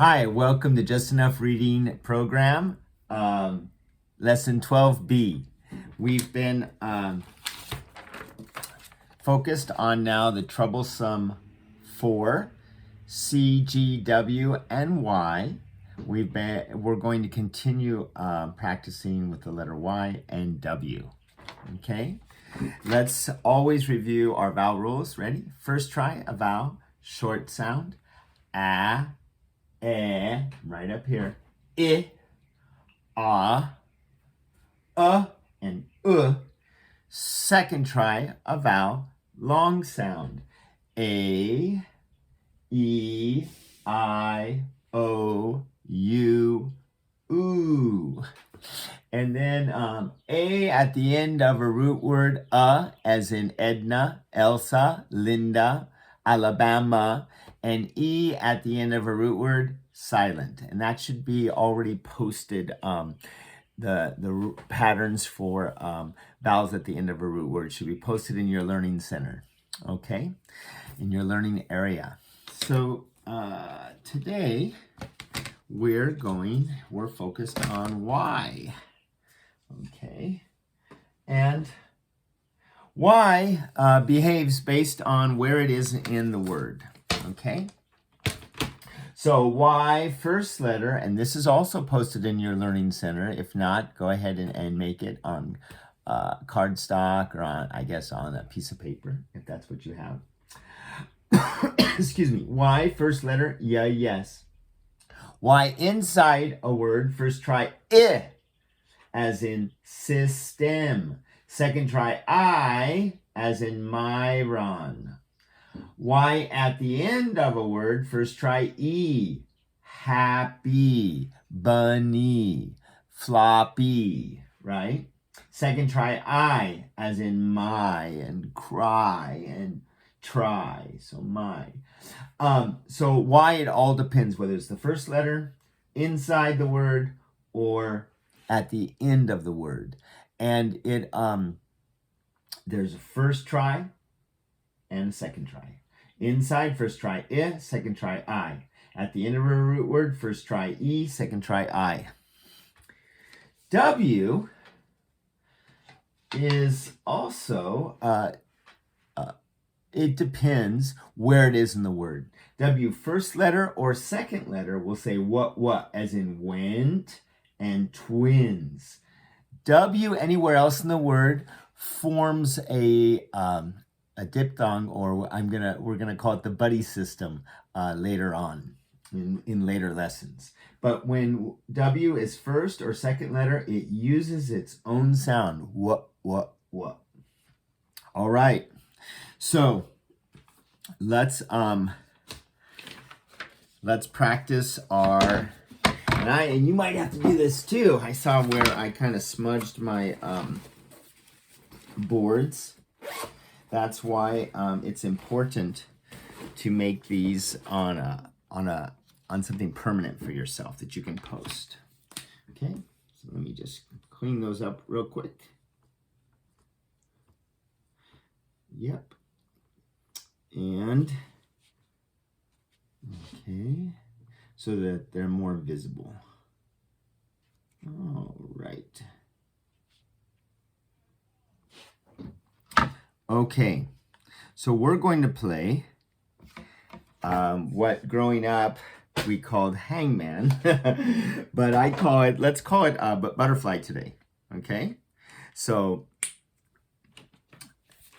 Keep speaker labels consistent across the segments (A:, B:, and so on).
A: Hi, welcome to Just Enough Reading Program, Lesson 12B. We've been focused on now the troublesome 4, C, G, W, and Y. We're going to continue practicing with the letter Y and W. Okay, let's always review our vowel rules. Ready? First try a vowel, short sound, a, right up here, I, and Second try a vowel, long sound, A, E, I, O, U, ooh. And then A at the end of a root word, as in Edna, Elsa, Linda, Alabama, and E at the end of a root word, silent. And that should be already posted, the patterns for vowels at the end of a root word should be posted in your learning center, okay? In your learning area. So today we're focused on Y, okay? And Y behaves based on where it is in the word, okay? So Y, first letter, and this is also posted in your learning center. If not, go ahead and make it on cardstock or on a piece of paper, if that's what you have. Excuse me. Y, first letter, yeah, yes. Y inside a word, first try I, as in system. Second try I, as in myron. Y at the end of a word, first try E, happy, bunny, floppy, right? Second try I, as in my, and cry, and try, so my. So Y, it all depends whether it's the first letter, inside the word, or at the end of the word. And it there's a first try and a second try. Inside, first try I, second try I. At the end of a root word, first try E, second try I. W is also, it depends where it is in the word. W, first letter or second letter, will say what, as in went and twins. W, anywhere else in the word, forms a diphthong, or we're gonna call it the buddy system later on in later lessons. But when W is first or second letter, it uses its own sound. What. All right. So let's practice our, and you might have to do this too. I saw where I kind of smudged my boards. That's why it's important to make these on something permanent for yourself that you can post. Okay, so let me just clean those up real quick. Yep. And okay, so that they're more visible. All right. Okay, so we're going to play what growing up we called hangman, but let's call it butterfly today, okay? So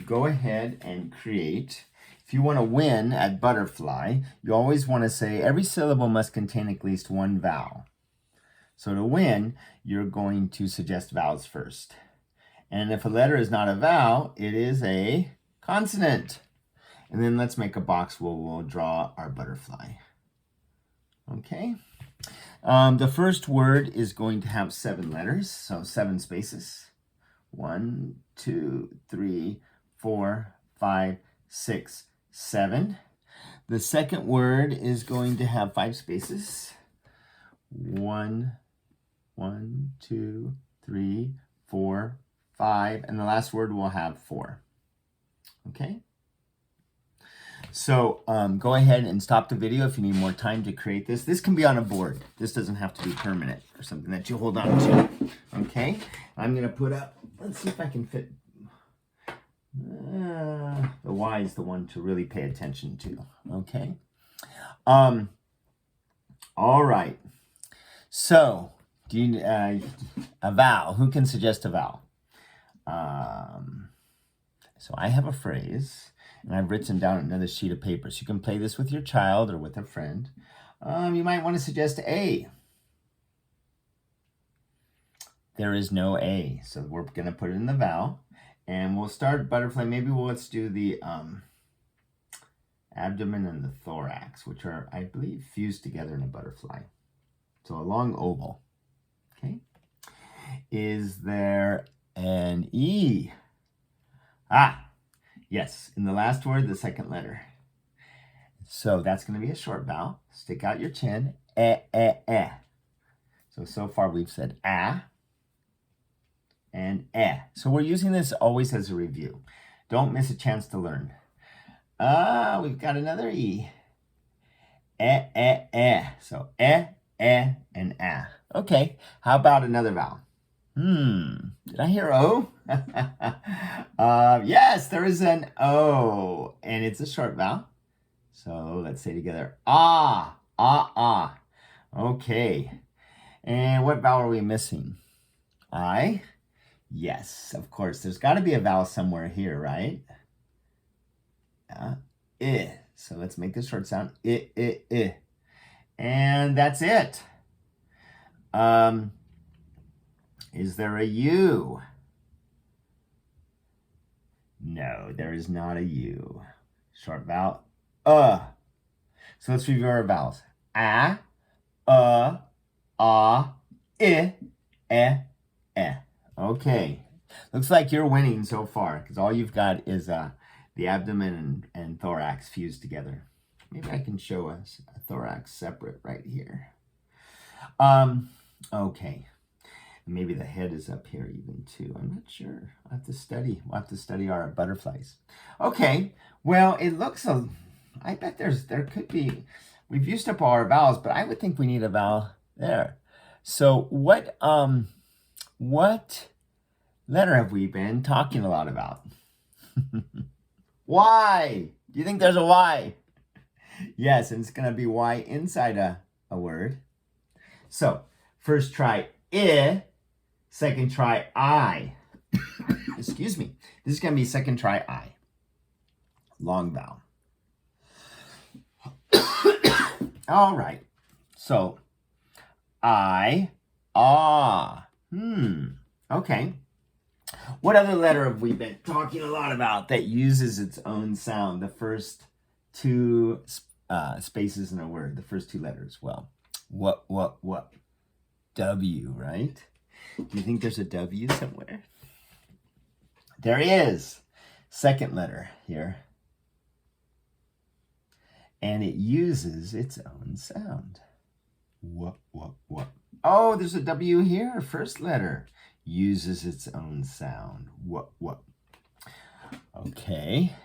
A: go ahead and create. If you want to win at butterfly, you always want to say every syllable must contain at least one vowel. So to win, you're going to suggest vowels first. And if a letter is not a vowel, it is a consonant. And then let's make a box where we'll draw our butterfly. Okay. The first word is going to have 7 letters, so 7 spaces. 1, 2, 3, 4, 5, 6, 7. The second word is going to have 5 spaces. 1, 2, 3, 4, 5, and the last word will have 4. Okay? So go ahead and stop the video if you need more time to create this. This can be on a board. This doesn't have to be permanent or something that you hold on to. Okay, I'm going to put up, let's see if I can fit. The Y is the one to really pay attention to. Okay. All right. So, do you a vowel? Who can suggest a vowel? So I have a phrase, and I've written down another sheet of paper. So you can play this with your child or with a friend. You might want to suggest A. There is no A, so we're going to put it in the vowel. And we'll start butterfly. Maybe let's do the abdomen and the thorax, which are, I believe, fused together in a butterfly. So a long oval. Okay. Is there an E? Ah, yes. In the last word, the second letter. So that's going to be a short vowel. Stick out your chin. Eh. So far we've said ah and eh. So we're using this always as a review. Don't miss a chance to learn. We've got another E. Eh. So and ah. Okay, how about another vowel? Did I hear O? Yes, there is an O, and it's a short vowel. So let's say together, ah. Okay, and what vowel are we missing? I? Yes, of course. There's got to be a vowel somewhere here, right? I. So let's make this short sound. I. And that's it. Is there a U? No, there is not a U. Short vowel. So let's review our vowels. A, ah, I, eh. Okay. Looks like you're winning so far because all you've got is the abdomen and thorax fused together. Maybe I can show us a thorax separate right here. Okay. Maybe the head is up here even too. I'm not sure. I'll have to study. We'll have to study our butterflies. Okay. Well, it looks I bet there could be. We've used up all our vowels, but I would think we need a vowel there. So what letter have we been talking a lot about? Y. Do you think there's a Y? Yes, and it's going to be Y inside a word. So, first try I, second try I. Excuse me. This is going to be second try I. Long vowel. All right. So, I, ah. Okay. What other letter have we been talking a lot about that uses its own sound? The first two spaces in a word, the first two letters. Well, what? W, right? Do you think there's a W somewhere? There is. Second letter here. And it uses its own sound. What? Oh, there's a W here. First letter uses its own sound. What? Okay.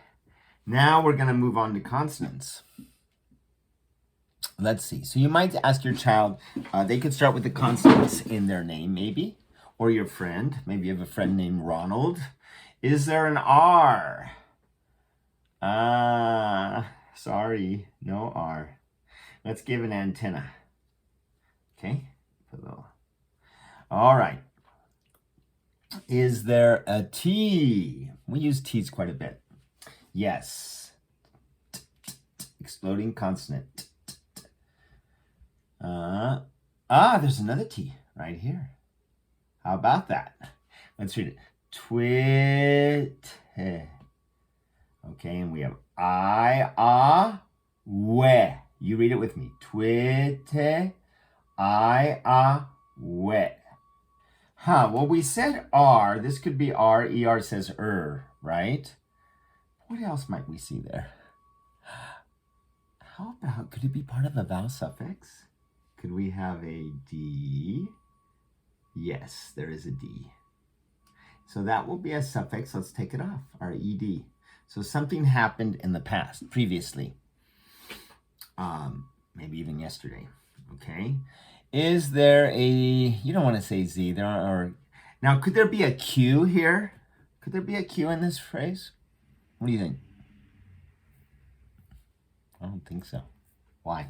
A: Now we're going to move on to consonants. Let's see. So you might ask your child, they could start with the consonants in their name, maybe. Or your friend. Maybe you have a friend named Ronald. Is there an R? Sorry, no R. Let's give an antenna. Okay. Put a little. All right. Is there a T? We use T's quite a bit. Yes. Exploding consonant. There's another T right here. How about that? Let's read it. Twit. Okay, and we have I, we. You read it with me. Twit, I, we. Well, we said R. This could be R. ER says right? What else might we see there? How about, could it be part of a vowel suffix? Could we have a D? Yes, there is a D. So that will be a suffix. Let's take it off, our ED. So something happened in the past, previously. Maybe even yesterday. Okay. Is there a, you don't want to say Z, there are, now could there be a Q here? Could there be a Q in this phrase? What do you think? I don't think so. Why?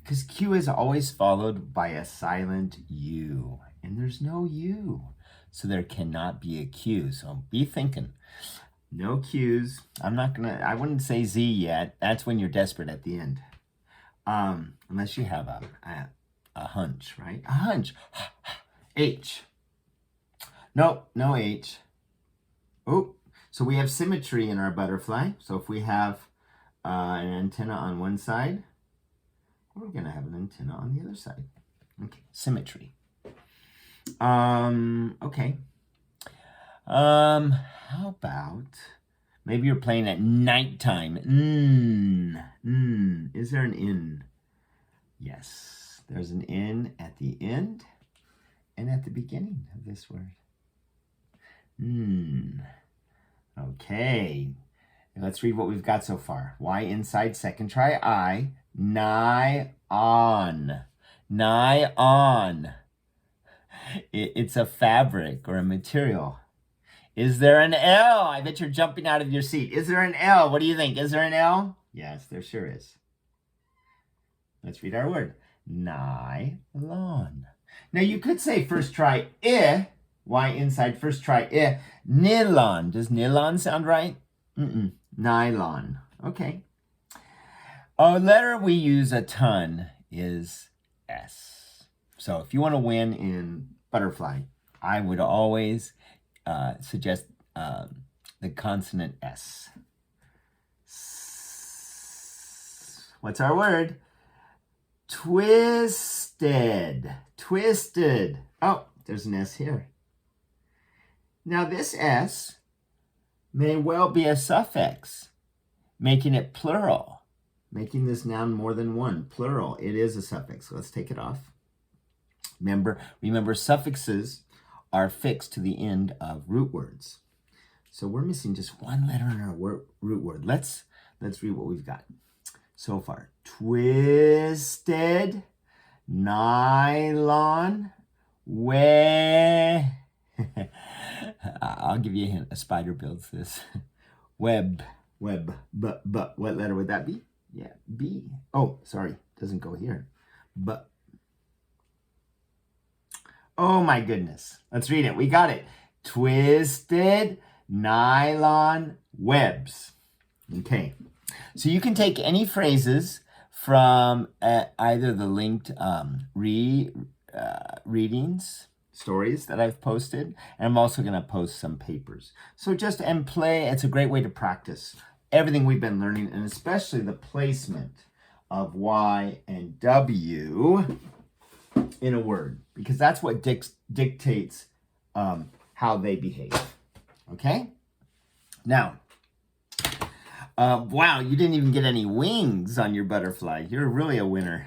A: Because Q is always followed by a silent U, and there's no U. So there cannot be a Q. So be thinking. No Q's. I wouldn't say Z yet. That's when you're desperate at the end. Unless you have a hunch, right? A hunch. H. No H. Oh, so we have symmetry in our butterfly. So if we have an antenna on one side, we're going to have an antenna on the other side. Okay, symmetry. Okay. How about maybe you're playing at nighttime? Is there an in? Yes, there's an in at the end and at the beginning of this word. Okay. Let's read what we've got so far. Y inside, second try I. Nigh on. Nigh on. It's a fabric or a material. Is there an L? I bet you're jumping out of your seat. Is there an L? What do you think? Is there an L? Yes, there sure is. Let's read our word. Nylon. Now you could say first try I. Y inside, first try I. Nylon. Does nylon sound right? Nylon. Okay. A letter we use a ton is S. So if you want to win in butterfly, I would always suggest the consonant S. What's our word? Twisted. Twisted. Oh, there's an S here. Now this S may well be a suffix, making it plural, making this noun more than one, plural. It is a suffix. So let's take it off. Remember, suffixes are fixed to the end of root words. So we're missing just one letter in our root word. Let's read what we've got so far. Twisted, nylon, I'll give you a hint. A spider builds this. Web. But what letter would that be? Yeah, B. Oh, sorry. Doesn't go here. But. Oh my goodness. Let's read it. We got it. Twisted nylon webs. Okay. So you can take any phrases from either the linked readings, stories that I've posted, and I'm also going to post some papers. So just and play. It's a great way to practice everything we've been learning, and especially the placement of Y and W in a word, because that's what dictates how they behave. Okay? Now, wow, you didn't even get any wings on your butterfly. You're really a winner.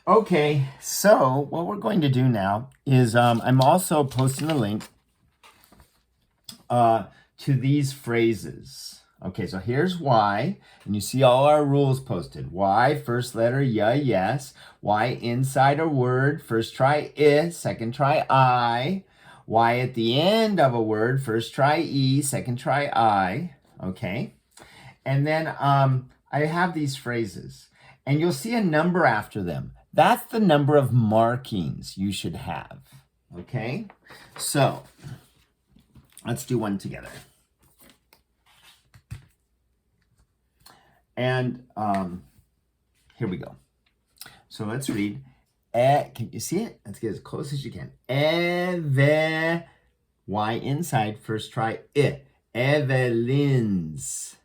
A: Okay, so what we're going to do now is I'm also posting a link to these phrases. Okay, so here's Y, and you see all our rules posted. Y, first letter, yeah, yes. Y inside a word, first try I, second try I. Y at the end of a word, first try E, second try I. Okay, and then I have these phrases, and you'll see a number after them. That's the number of markings you should have. Okay, so let's do one together. And here we go. So let's read. Can you see it? Let's get as close as you can. Y inside, first try I. Evelyn's.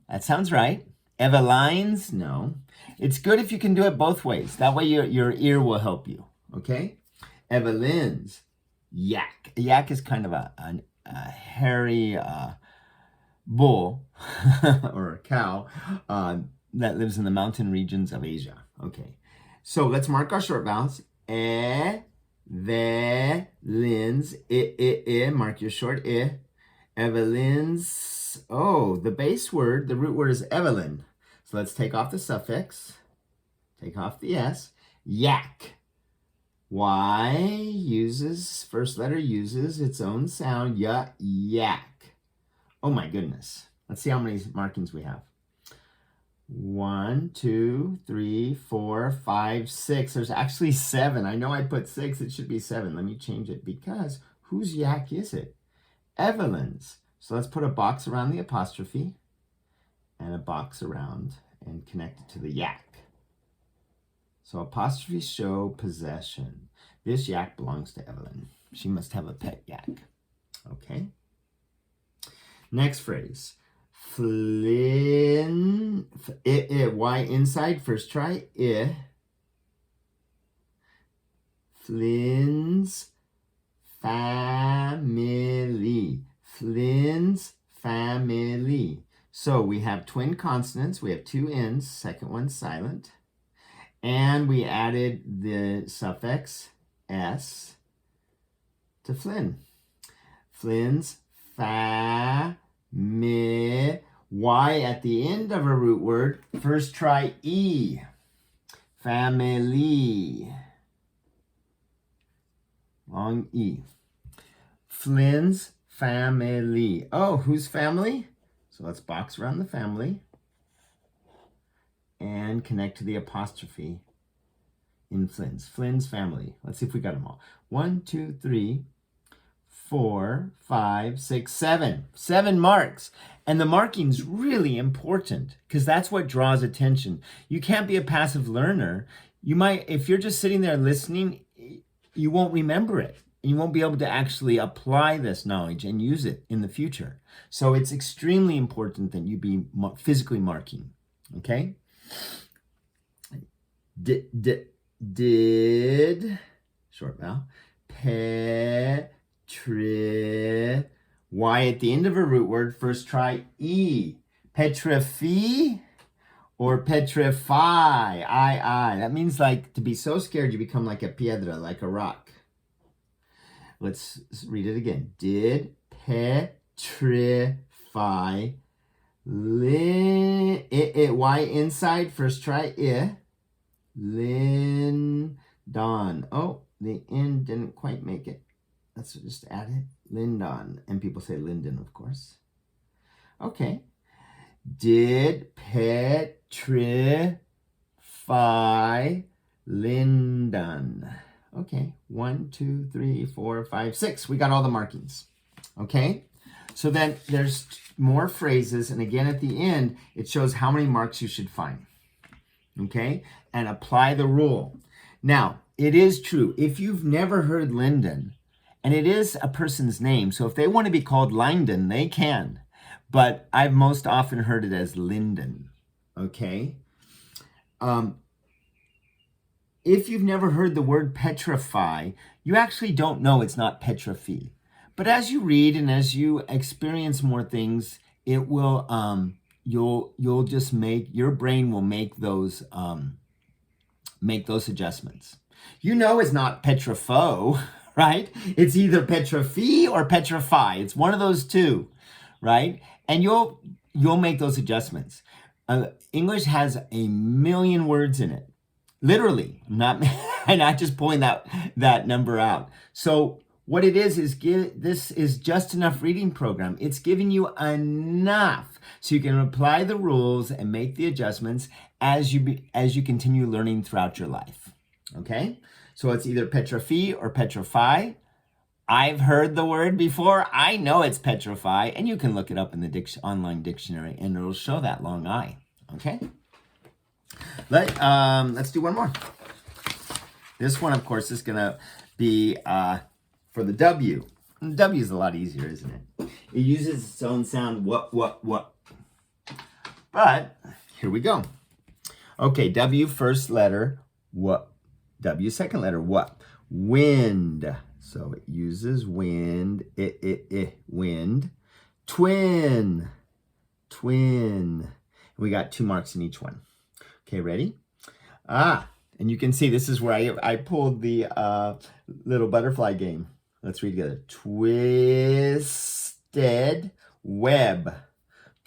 A: That sounds right. Eveline's? No. It's good if you can do it both ways. That way your ear will help you. Okay? Evelyn's. Yak. A yak is kind of a hairy bull or a cow that lives in the mountain regions of Asia. Okay, so let's mark our short vowels. Lins, I, mark your short I. Evelyn's. Oh, the base word, the root word is Evelyn. So let's take off the suffix. Take off the S. Yak. Y uses, first letter uses its own sound. Yak. Oh my goodness. Let's see how many markings we have. 1, 2, 3, 4, 5, 6. There's actually 7. I know I put 6. It should be 7. Let me change it because whose yak is it? Evelyn's. So let's put a box around the apostrophe and a box around and connect it to the yak. So apostrophes show possession. This yak belongs to Evelyn. She must have a pet yak. Okay. Next phrase. Flynn. Y inside. First try. Flynn's family. Flynn's family. So we have twin consonants. We have 2 N's. Second one silent. And we added the suffix S to Flynn. Flynn's family. Y at the end of a root word. First try E. Family. Long E. Flynn's family. Oh, whose family? So let's box around the family and connect to the apostrophe in Flynn's. Flynn's family. Let's see if we got them all. 1, 2, 3, 4, 5, 6, 7. 7 marks. And the marking's really important because that's what draws attention. You can't be a passive learner. You might, if you're just sitting there listening, you won't remember it. You won't be able to actually apply this knowledge and use it in the future. So it's extremely important that you be physically marking. Okay? Did, short vowel, petri, Y at the end of a root word, first try E. Petrify or petrify, I. That means like to be so scared you become like a piedra, like a rock. Let's read it again. Did petrify, Y inside, first try I. Lindon. Oh, the N didn't quite make it. Let's just add it. Lindon. And people say Linden, of course. Okay. Did petrify Linden. Okay. 1, 2, 3, 4, 5, 6. We got all the markings. Okay. So then there's more phrases. And again, at the end, it shows how many marks you should find. Okay. And apply the rule. Now, it is true. If you've never heard Linden, and it is a person's name, so if they want to be called Lyndon, they can. But I've most often heard it as Linden. Okay? If you've never heard the word petrify, you actually don't know it's not petrify. But as you read and as you experience more things, it will you'll just your brain will make those adjustments. You know it's not petrifo, right? It's either petrify or petrify. It's one of those two, right? And you'll make those adjustments. English has 1,000,000 words in it. Literally, I'm not just pulling that number out. So what it is this is just enough reading program. It's giving you enough so you can apply the rules and make the adjustments as you continue learning throughout your life. Okay? So it's either petrify or petrify. I've heard the word before. I know it's petrify, and you can look it up in the online dictionary, and it'll show that long I. Okay? Let's do one more. This one, of course, is going to be for the W. And the W is a lot easier, isn't it? It uses its own sound, what. But here we go. Okay, W first letter, what. W second letter, what. Wind. So it uses wind, wind. Twin. We got 2 marks in each one. Okay, ready? And you can see this is where I pulled the little butterfly game. Let's read together. Twisted. twisted web.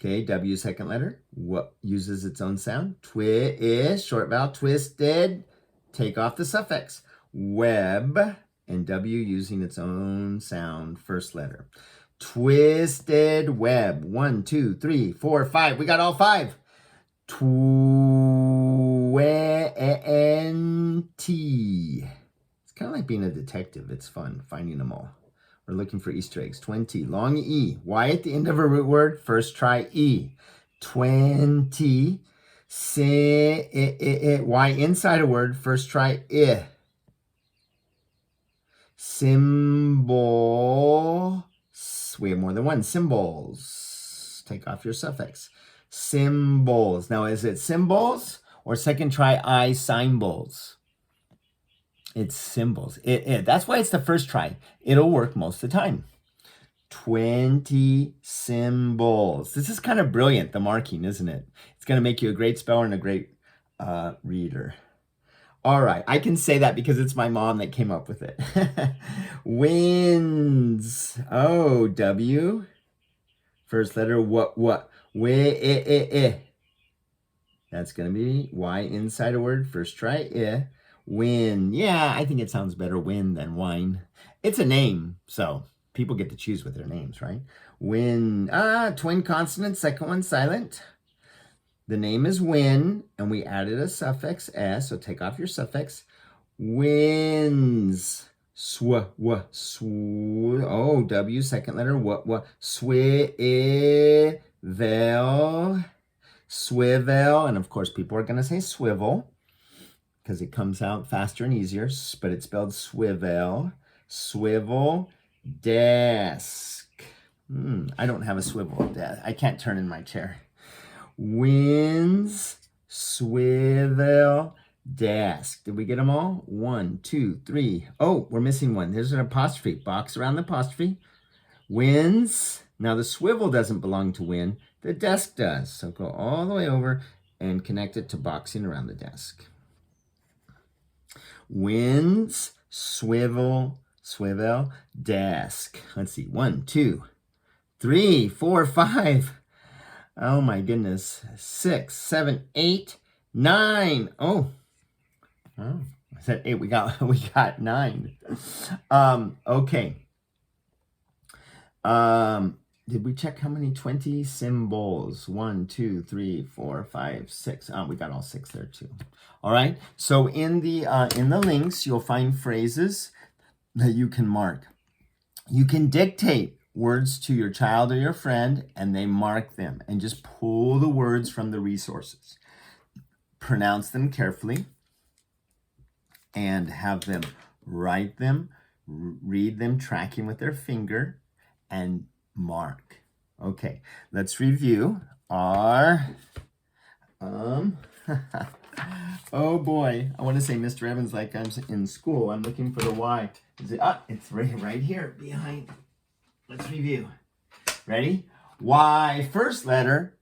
A: Okay, W second letter, what uses its own sound. Twist, short vowel, twisted. Take off the suffix. Web, and W using its own sound, first letter. Twisted web. 1, 2, 3, 4, 5. We got all 5. Twenty. It's kind of like being a detective. It's fun finding them all. We're looking for Easter eggs. 20. Long E. Y at the end of a root word. First try E. 20. Y inside a word. First try I. Symbol. We have more than one. Symbols. Take off your suffix. Symbols. Now, is it symbols or second try I symbols? It's symbols. That's why it's the first try. It'll work most of the time. 20 symbols. This is kind of brilliant, the marking, isn't it? It's going to make you a great speller and a great reader. All right, I can say that because it's my mom that came up with it. Wins. Oh, W. First letter, what? That's going to be Y inside a word. First try, I. Win. Yeah, I think it sounds better win than wine. It's a name, so people get to choose with their names, right? Win. Twin consonant, second one silent. The name is win, and we added a suffix S, so take off your suffix. Wins. Oh, W, second letter, what? Swivel. Swivel, and of course people are going to say swivel because it comes out faster and easier, but it's spelled swivel. Swivel desk. I don't have a swivel desk. I can't turn in my chair. Wins, swivel desk. Did we get them all? 1, 2, 3. Oh, we're missing one. There's an apostrophe. Box around the apostrophe. Wins. Now the swivel doesn't belong to win. The desk does. So go all the way over and connect it to boxing around the desk. Wins, swivel, desk. Let's see. 1, 2, 3, 4, 5. Oh my goodness. 6, 7, 8, 9. Oh, I said 8. We got 9. Okay. Did we check how many? 20 symbols. 1, 2, 3, 4, 5, 6. We got all 6 there too. All right. So in the links, you'll find phrases that you can mark. You can dictate words to your child or your friend, and they mark them, and just pull the words from the resources. Pronounce them carefully, and have them write them, read them, tracking with their finger, and mark. Okay, let's review our, oh boy, I want to say Mr. Evans like I'm in school. I'm looking for the Y. Is it, it's right here behind. Let's review. Ready? Y, first letter,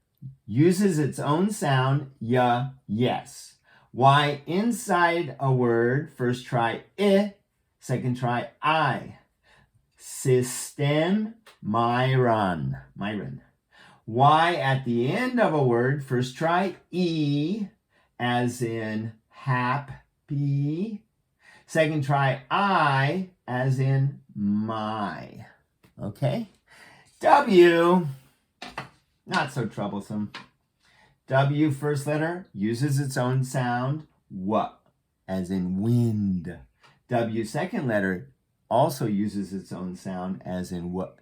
A: uses its own sound, yes. Y inside a word, first try I, second try I. System, Myron. Y at the end of a word, first try E, as in happy. Second try I, as in my. Okay? W, not so troublesome. W, first letter, uses its own sound, what, as in wind. W, second letter, also uses its own sound, as in what,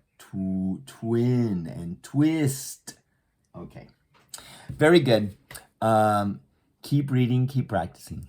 A: twin and twist. Okay, very good. Keep reading, keep practicing.